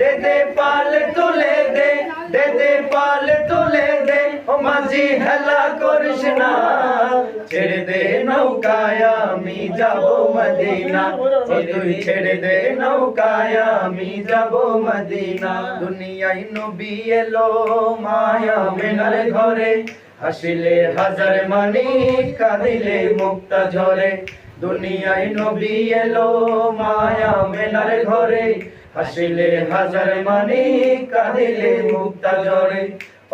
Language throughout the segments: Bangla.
দে দে পাল তুলে দে, দে দে পাল তুলে দে, ও মাঝি হেলা করিস না, ছেড়ে দে নৌকায় আমি যাব মদিনা, ও তুই ছেড়ে দে নৌকায় আমি যাব মদিনা। দুনিয়ায় নবী এলো মায়া মেনার ঘরে, হাসিলে হাজার মানি কাঁদিলে মুক্তা ঝরে। দুনিয়ায় নবী এলো মায়া মেনার ঘরে, হাসিলে হাজার মানি কাঁদিলে মুক্তা ঝরে।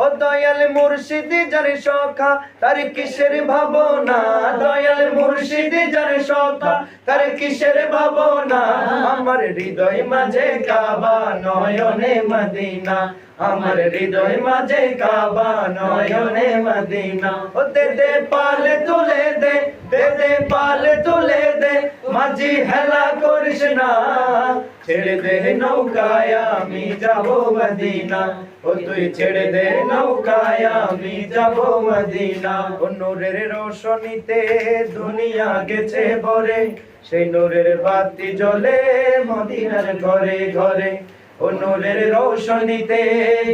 ও দয়াল মুর্শিদি যার সখা তার কিসের ভাবনা, দয়াল মুর্শিদি যার সখা তার কিসের ভাবনা। আমার হৃদয় মাঝে কাবা নয়নে মদিনা, আমার হৃদয় মাঝে কাবা নয়নে মদিনা। ও দে দে পাল তুলে দে, দে দে পাল তুলে দে, মাঝি হেলা করিস না, ছেড়ে দে নৌকায় আমি যাব মদিনা, ও তুই ছেড়ে দে নৌকায় আমি যাব মদিনা। ও নূরের রোশনীতে দুনিয়া গেছে ভরে, সেই নূরের বাতি জ্বলে মদিনার ঘরে ঘরে। ও নূরের রোশনীতে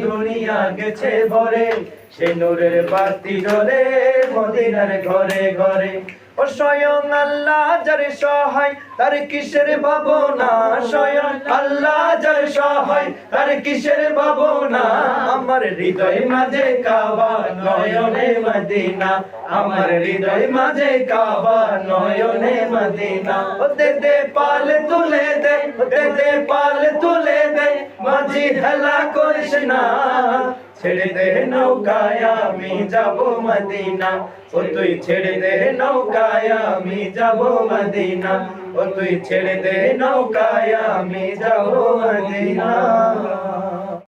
দুনিয়া গেছে ভরে, সেই নূরের বাতি জ্বলে মদিনার ঘরে ঘরে। ও স্বয়ং আল্লাহ যার সহায় তার কিসের ভাবনা, স্বয়ং আল্লাহ যার সহায় তার কিসের ভাবনা। আমার হৃদয় মাঝে কাবা নয়নে মদিনা, আমার হৃদয় মাঝে কাবা নয়নে মদিনা। ও দে দে পাল তুলে দে, দে দে পাল তুলে দে, মাঝি হেলা করিস না, ছেড়ে দে নৌকায় আমি যাব মদিনা, ও তুই ছেড়ে দে নৌকায় আমি যাব মদিনা, ও তুই ছেড়ে দে নৌকায় আমি যাব মদিনা।